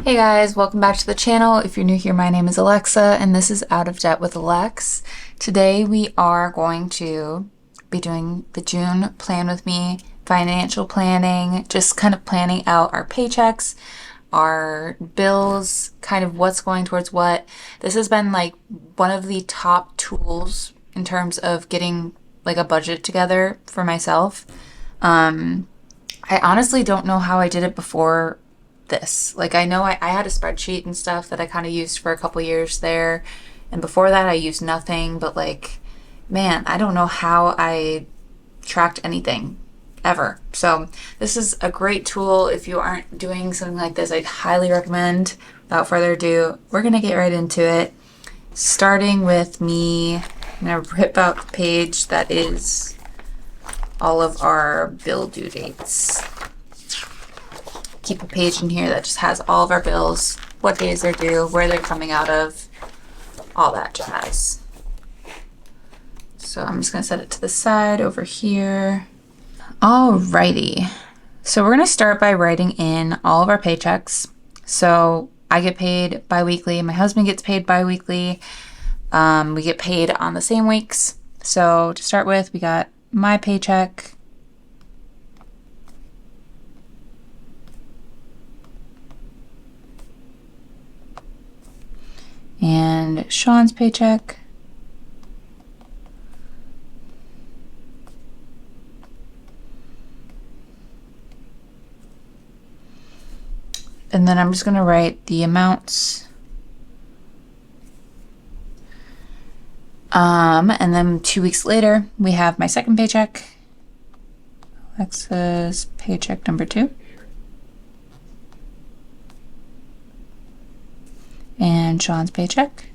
Hey guys, welcome back to the channel. If you're new here, my name is Alexa and this is Out of Debt with Alex. Today we are going to be doing the June plan with me, financial planning, just kind of planning out our paychecks, our bills, kind of what's going towards what. This has been like one of the top tools in terms of getting like a budget together for myself. I honestly don't know how I did it before this. Like, I know I had a spreadsheet and stuff that I kind of used for a couple years there. And before that, I used nothing. But, like, man, I don't know how I tracked anything ever. So, this is a great tool. If you aren't doing something like this, I'd highly recommend. Without further ado, we're going to get right into it. Starting with me, I'm going to rip out the page that is all of our bill due dates. Keep a page in here that just has all of our bills, what days they're due, where they're coming out of, all that jazz. So I'm just gonna set it to the side over here. Alrighty. So we're gonna start by writing in all of our paychecks. So I get paid bi-weekly, my husband gets paid bi-weekly. We get paid on the same weeks. So to start with, we got my paycheck. And Sean's paycheck. And then I'm just going to write the amounts. And then 2 weeks later, we have my second paycheck. Alexa's paycheck number 2. And Sean's paycheck.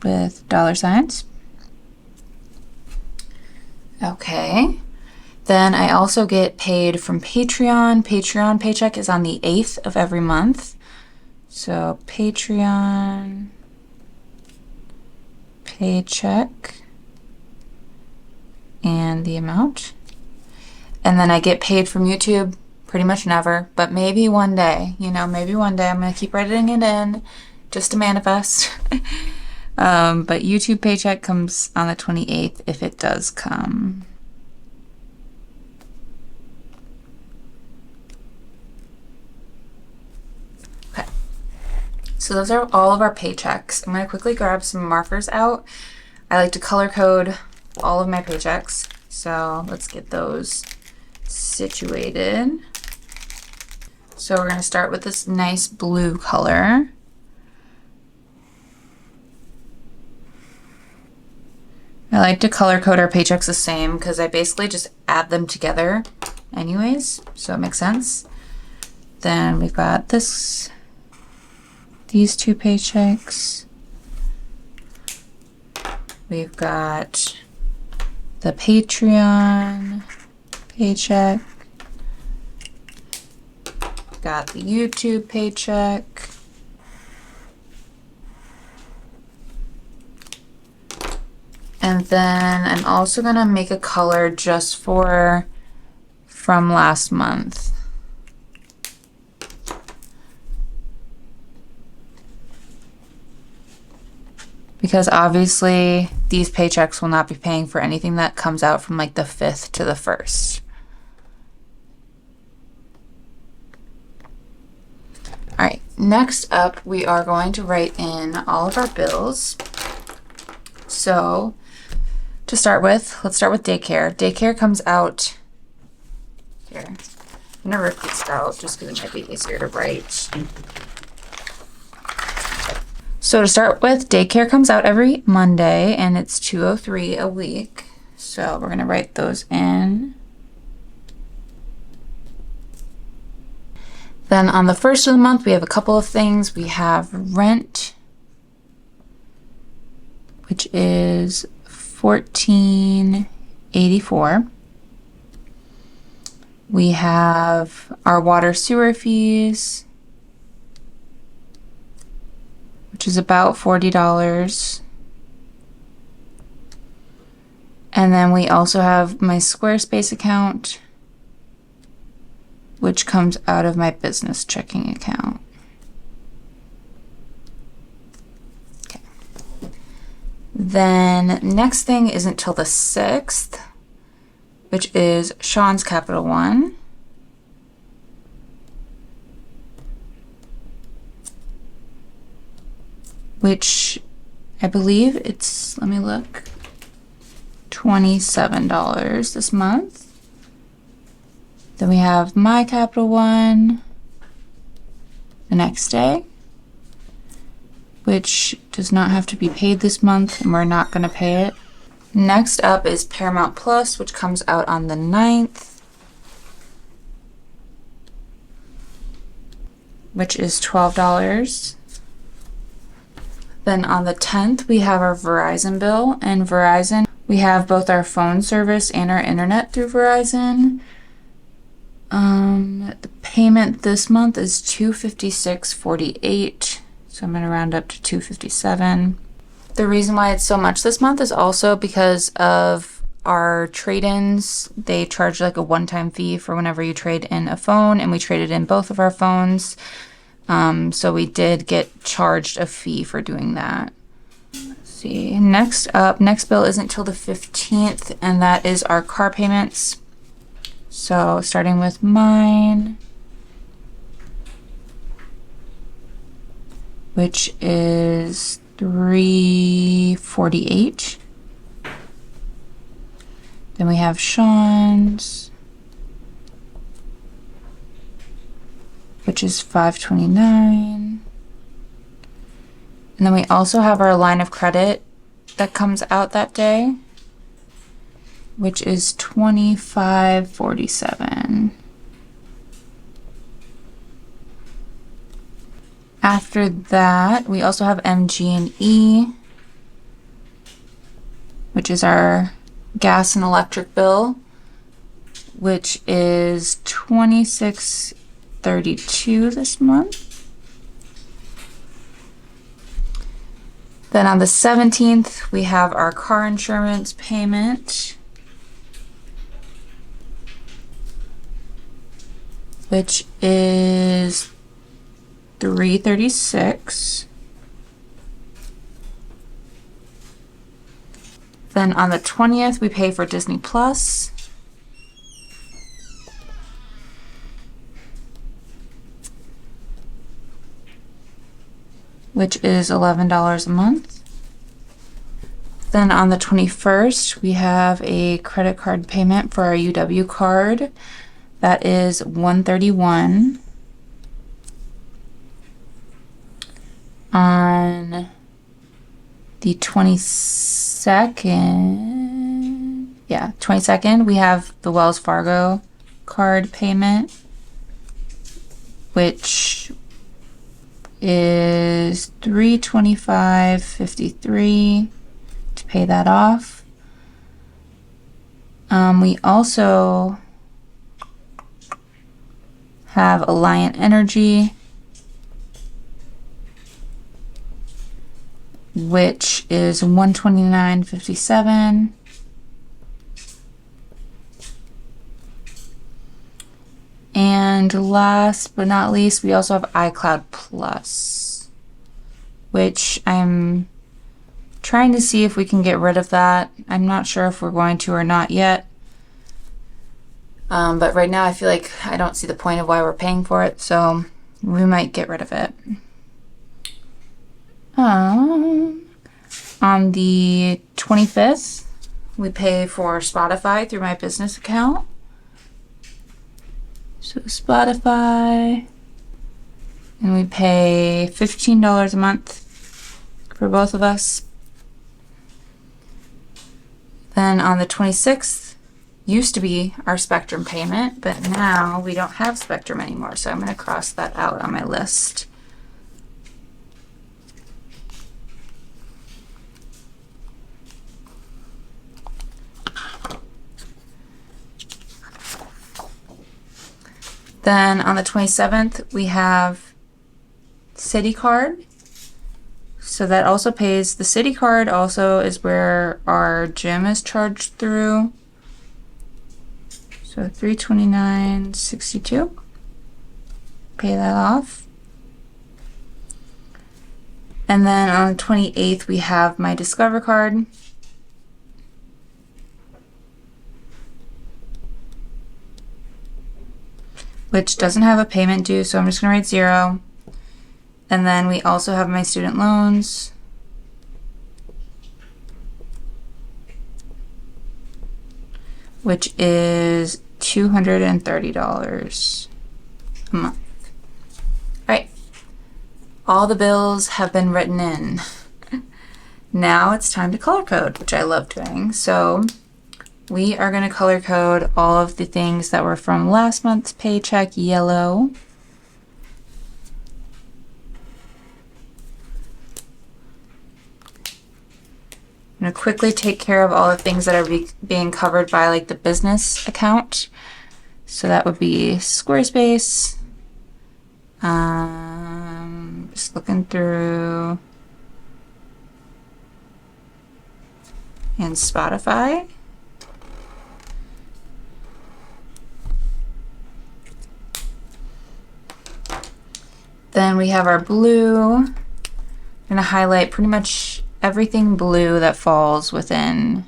With dollar signs. Okay. Then I also get paid from Patreon. Patreon paycheck is on the 8th of every month. So Patreon paycheck and the amount. And then I get paid from YouTube pretty much never, but maybe one day, maybe one day I'm going to keep writing it in just to manifest. But YouTube paycheck comes on the 28th if it does come. Okay. So those are all of our paychecks. I'm going to quickly grab some markers out. I like to color code all of my paychecks. So let's get those situated. So we're going to start with this nice blue color. I like to color code our paychecks the same because I basically just add them together anyways, so it makes sense. Then we've got these 2 paychecks. We've got the Patreon paycheck. Got the YouTube paycheck. And then I'm also going to make a color just from last month. Because obviously these paychecks will not be paying for anything that comes out from like the 5th to the 1st. All right, next up we are going to write in all of our bills. So to start with, let's start with daycare. Daycare comes out here. I'm gonna rip this out just because it might be easier to write. So to start with, daycare comes out every Monday and it's $203 a week. So we're gonna write those in. Then on the 1st of the month, we have a couple of things. We have rent, which is $14.84. We have our water sewer fees, which is about $40. And then we also have my Squarespace account, which comes out of my business checking account. Okay. Then next thing isn't till the 6th, which is Sean's Capital One. Which I believe it's, let me look, $27 this month. Then we have My Capital One the next day, which does not have to be paid this month, and we're not going to pay it. Next up is Paramount Plus, which comes out on the 9th, which is $12. Then on the 10th, we have our Verizon bill, and Verizon, we have both our phone service and our internet through Verizon. The payment this month is $256.48, so I'm going to round up to $257. The reason why it's so much this month is also because of our trade-ins. They charge like a one-time fee for whenever you trade in a phone, and we traded in both of our phones. So we did get charged a fee for doing that. Let's see. Next bill isn't till the 15th, and that is our car payments. So starting with mine, which is $348. Then we have Sean's, which is $529. And then we also have our line of credit that comes out that day, which is $25.47. After that, we also have MG&E, which is our gas and electric bill, which is $26.32 this month. Then on the 17th, we have our car insurance payment, which is $336. Then on the 20th, we pay for Disney Plus, which is $11 a month. Then on the 21st, we have a credit card payment for our UW card. That is $131. On the 22nd, we have the Wells Fargo card payment, which is $325.53 to pay that off. We also have Alliant Energy, which is $129.57. And last but not least, we also have iCloud Plus, which I'm trying to see if we can get rid of that. I'm not sure if we're going to or not yet. But right now I feel like I don't see the point of why we're paying for it, so we might get rid of it. On the 25th, we pay for Spotify through my business account. So Spotify, and we pay $15 a month for both of us. Then on the 26th, used to be our Spectrum payment, but now we don't have Spectrum anymore, so I'm going to cross that out on my list. Then on the 27th, we have Citi Card. So that also pays, the city card also is where our gym is charged through. So $329.62. Pay that off. And then on the 28th, we have my Discover card. Which doesn't have a payment due, so I'm just gonna write 0. And then we also have my student loans. Which is $230 a month. All right, all the bills have been written in. Now it's time to color code, which I love doing. So we are going to color code all of the things that were from last month's paycheck yellow. I'm going to quickly take care of all the things that are being covered by like the business account. So that would be Squarespace. Just looking through. And Spotify. Then we have our blue. I'm going to highlight pretty much everything blue that falls within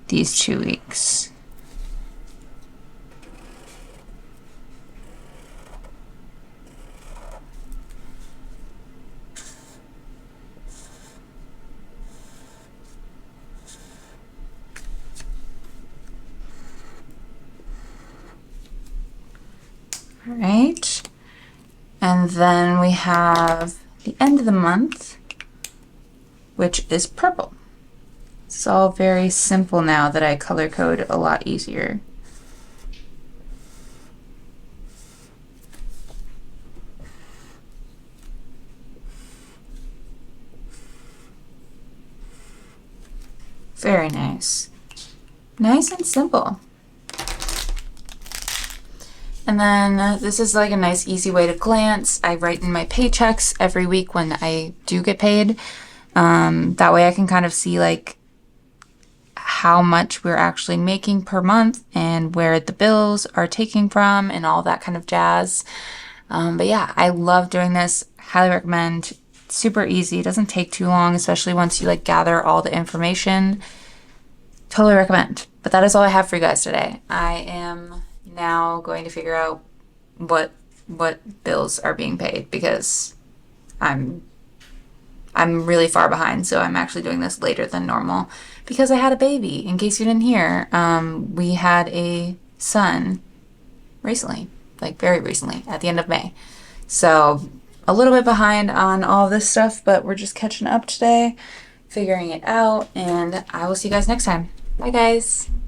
these 2 weeks. All right. And then we have the end of the month, which is purple. It's all very simple now that I color code a lot easier. Very nice. Nice and simple. And then this is like a nice easy way to glance. I write in my paychecks every week when I do get paid. That way I can kind of see like how much we're actually making per month and where the bills are taking from and all that kind of jazz. But yeah, I love doing this. Highly recommend. It's super easy. It doesn't take too long, especially once you like gather all the information. Totally recommend. But that is all I have for you guys today. I am now going to figure out what bills are being paid because I'm really far behind, so I'm actually doing this later than normal because I had a baby. In case you didn't hear, we had a son recently, like very recently, at the end of May. So a little bit behind on all this stuff, but we're just catching up today, figuring it out, and I will see you guys next time. Bye, guys.